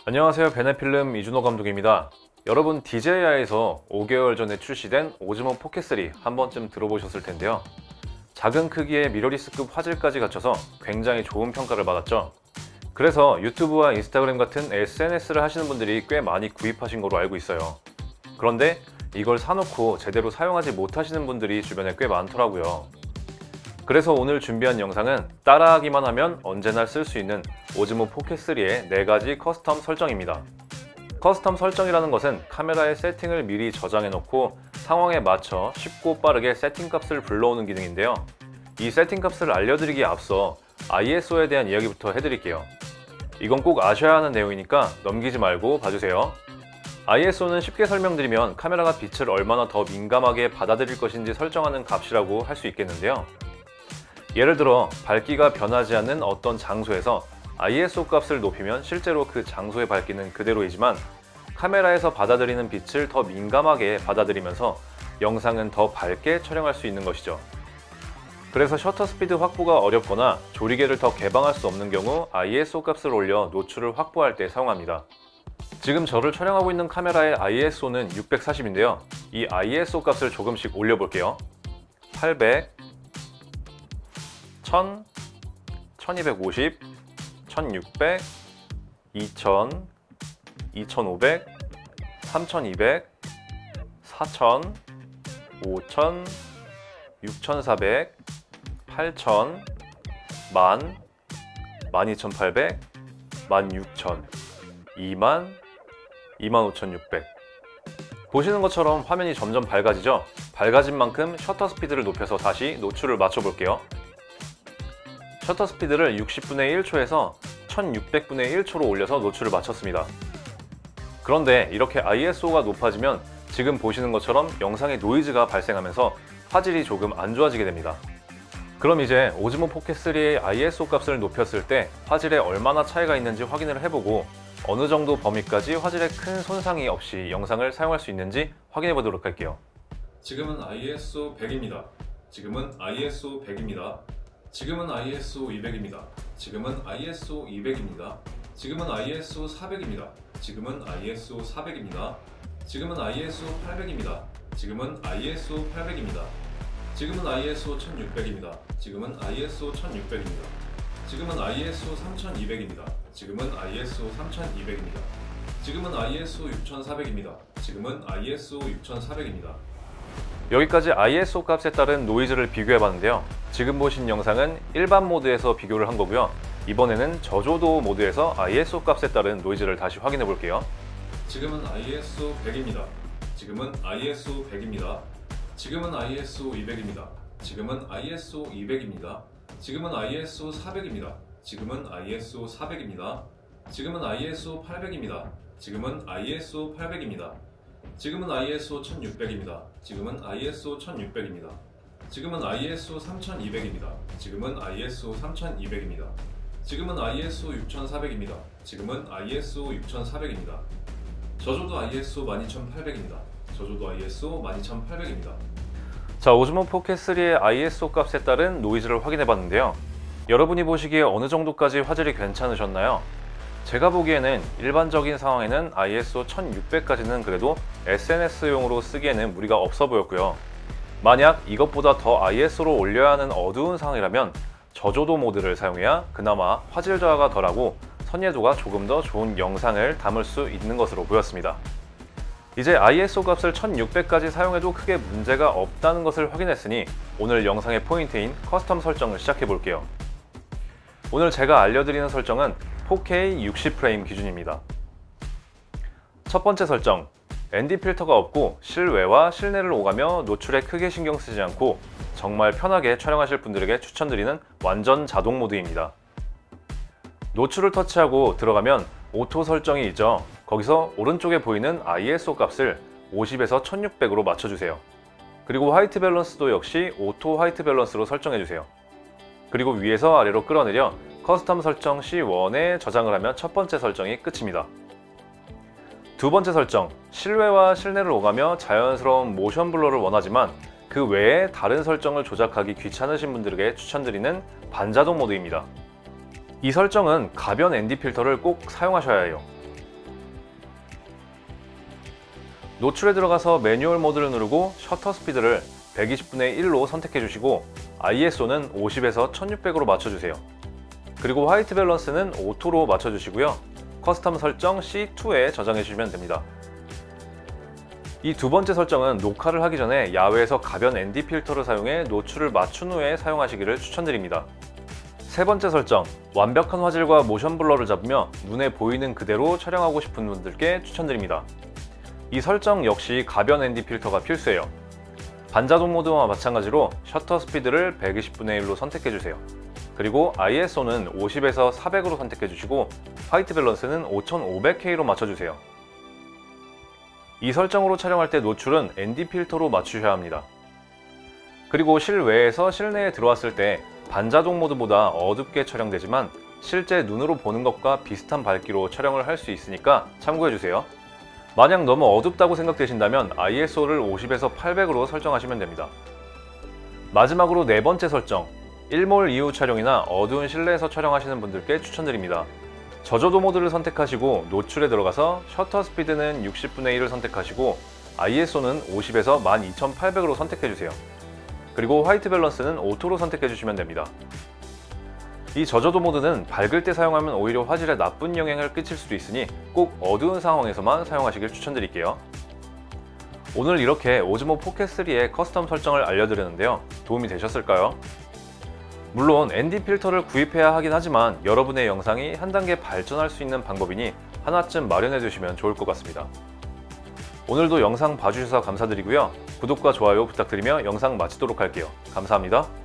안녕하세요. 베네필름 이준호 감독입니다. 여러분, DJI에서 5개월 전에 출시된 오즈모 포켓3 한 번쯤 들어보셨을 텐데요. 작은 크기의 미러리스급 화질까지 갖춰서 굉장히 좋은 평가를 받았죠. 그래서 유튜브와 인스타그램 같은 SNS를 하시는 분들이 꽤 많이 구입하신 거로 알고 있어요. 그런데 이걸 사놓고 제대로 사용하지 못하시는 분들이 주변에 꽤 많더라고요. 그래서 오늘 준비한 영상은 따라하기만 하면 언제나 쓸 수 있는 오즈모 포켓3의 4가지 커스텀 설정입니다. 커스텀 설정이라는 것은 카메라의 세팅을 미리 저장해 놓고 상황에 맞춰 쉽고 빠르게 세팅 값을 불러오는 기능인데요. 이 세팅 값을 알려드리기에 앞서 ISO에 대한 이야기부터 해드릴게요. 이건 꼭 아셔야 하는 내용이니까 넘기지 말고 봐주세요. ISO는 쉽게 설명드리면 카메라가 빛을 얼마나 더 민감하게 받아들일 것인지 설정하는 값이라고 할 수 있겠는데요. 예를 들어 밝기가 변하지 않는 어떤 장소에서 ISO 값을 높이면 실제로 그 장소의 밝기는 그대로이지만 카메라에서 받아들이는 빛을 더 민감하게 받아들이면서 영상은 더 밝게 촬영할 수 있는 것이죠. 그래서 셔터 스피드 확보가 어렵거나 조리개를 더 개방할 수 없는 경우 ISO 값을 올려 노출을 확보할 때 사용합니다. 지금 저를 촬영하고 있는 카메라의 ISO는 640인데요. 이 ISO 값을 조금씩 올려볼게요. 800, 1000, 1250, 1600, 2000, 2500, 3200, 4000, 5000, 6400, 8000, 10,000, 12800, 16000, 20000, 25600. 보시는 것처럼 화면이 점점 밝아지죠? 밝아진 만큼 셔터 스피드를 높여서 다시 노출을 맞춰볼게요. 셔터 스피드를 60분의 1초에서 1600분의 1초로 올려서 노출을 맞췄습니다. 그런데 이렇게 ISO가 높아지면 지금 보시는 것처럼 영상에 노이즈가 발생하면서 화질이 조금 안 좋아지게 됩니다. 그럼 이제 오즈모 포켓3의 ISO 값을 높였을 때 화질에 얼마나 차이가 있는지 확인을 해보고 어느 정도 범위까지 화질에 큰 손상이 없이 영상을 사용할 수 있는지 확인해 보도록 할게요. 지금은 ISO 100입니다. 지금은 ISO 100입니다. 지금은 ISO 200입니다. 지금은 ISO 200입니다. 지금은 ISO 400입니다. 지금은 ISO 400입니다. 지금은 ISO 800입니다. 지금은 ISO 800입니다. 지금은 ISO 1600입니다. 지금은 ISO 1600입니다. 지금은 ISO 3200입니다. 지금은 ISO 3200입니다. 지금은 ISO 6400입니다. 지금은 ISO 6400입니다. 여기까지 ISO 값에 따른 노이즈를 비교해봤는데요. 지금 보신 영상은 일반 모드에서 비교를 한 거고요. 이번에는 저조도 모드에서 ISO 값에 따른 노이즈를 다시 확인해 볼게요. 지금은 ISO 100입니다. 지금은 ISO 100입니다. 지금은 ISO 200입니다. 지금은 ISO 200입니다. 지금은 ISO 400입니다. 지금은 ISO 400입니다. 지금은 ISO 800입니다. 지금은 ISO 800입니다. 지금은 ISO 1600입니다. 지금은 ISO 1600입니다. 지금은 ISO 3200입니다. 지금은 ISO 3200입니다. 지금은 ISO 6400입니다. 지금은 ISO 6400입니다. 저조도 ISO 12800입니다. 저조도 ISO 12800입니다. 자, 오즈모 포켓3의 ISO 값에 따른 노이즈를 확인해 봤는데요. 여러분이 보시기에 어느 정도까지 화질이 괜찮으셨나요? 제가 보기에는 일반적인 상황에는 ISO 1600까지는 그래도 SNS용으로 쓰기에는 무리가 없어 보였고요. 만약 이것보다 더 ISO로 올려야 하는 어두운 상황이라면 저조도 모드를 사용해야 그나마 화질 저하가 덜하고 선예도가 조금 더 좋은 영상을 담을 수 있는 것으로 보였습니다. 이제 ISO 값을 1600까지 사용해도 크게 문제가 없다는 것을 확인했으니 오늘 영상의 포인트인 커스텀 설정을 시작해 볼게요. 오늘 제가 알려드리는 설정은 4K 60프레임 기준입니다. 첫 번째 설정, ND 필터가 없고 실외와 실내를 오가며 노출에 크게 신경 쓰지 않고 정말 편하게 촬영하실 분들에게 추천드리는 완전 자동 모드입니다. 노출을 터치하고 들어가면 오토 설정이 있죠. 거기서 오른쪽에 보이는 ISO 값을 50에서 1600으로 맞춰주세요. 그리고 화이트 밸런스도 역시 오토 화이트 밸런스로 설정해주세요. 그리고 위에서 아래로 끌어내려 커스텀 설정 C1에 저장을 하면 첫 번째 설정이 끝입니다. 두 번째 설정, 실외와 실내를 오가며 자연스러운 모션 블러를 원하지만 그 외에 다른 설정을 조작하기 귀찮으신 분들에게 추천드리는 반자동 모드입니다. 이 설정은 가변 ND 필터를 꼭 사용하셔야 해요. 노출에 들어가서 매뉴얼 모드를 누르고 셔터 스피드를 120분의 1로 선택해 주시고 ISO는 50에서 1600으로 맞춰주세요. 그리고 화이트 밸런스는 오토로 맞춰주시고요. 커스텀 설정 C2에 저장해 주시면 됩니다. 이 두 번째 설정은 녹화를 하기 전에 야외에서 가변 ND 필터를 사용해 노출을 맞춘 후에 사용하시기를 추천드립니다. 세 번째 설정, 완벽한 화질과 모션 블러를 잡으며 눈에 보이는 그대로 촬영하고 싶은 분들께 추천드립니다. 이 설정 역시 가변 ND 필터가 필수예요. 반자동 모드와 마찬가지로 셔터 스피드를 120분의 1로 선택해주세요. 그리고 ISO는 50에서 400으로 선택해주시고 화이트 밸런스는 5500K로 맞춰주세요. 이 설정으로 촬영할 때 노출은 ND 필터로 맞추셔야 합니다. 그리고 실외에서 실내에 들어왔을 때 반자동 모드보다 어둡게 촬영되지만 실제 눈으로 보는 것과 비슷한 밝기로 촬영을 할 수 있으니까 참고해주세요. 만약 너무 어둡다고 생각되신다면 ISO를 50에서 800으로 설정하시면 됩니다. 마지막으로 네 번째 설정, 일몰 이후 촬영이나 어두운 실내에서 촬영하시는 분들께 추천드립니다. 저조도 모드를 선택하시고 노출에 들어가서 셔터 스피드는 60분의 1을 선택하시고 ISO는 50에서 12800으로 선택해주세요. 그리고 화이트 밸런스는 오토로 선택해주시면 됩니다. 이 저조도 모드는 밝을 때 사용하면 오히려 화질에 나쁜 영향을 끼칠 수도 있으니 꼭 어두운 상황에서만 사용하시길 추천드릴게요. 오늘 이렇게 오즈모 포켓3의 커스텀 설정을 알려드렸는데요. 도움이 되셨을까요? 물론 ND 필터를 구입해야 하긴 하지만 여러분의 영상이 한 단계 발전할 수 있는 방법이니 하나쯤 마련해 두시면 좋을 것 같습니다. 오늘도 영상 봐주셔서 감사드리고요. 구독과 좋아요 부탁드리며 영상 마치도록 할게요. 감사합니다.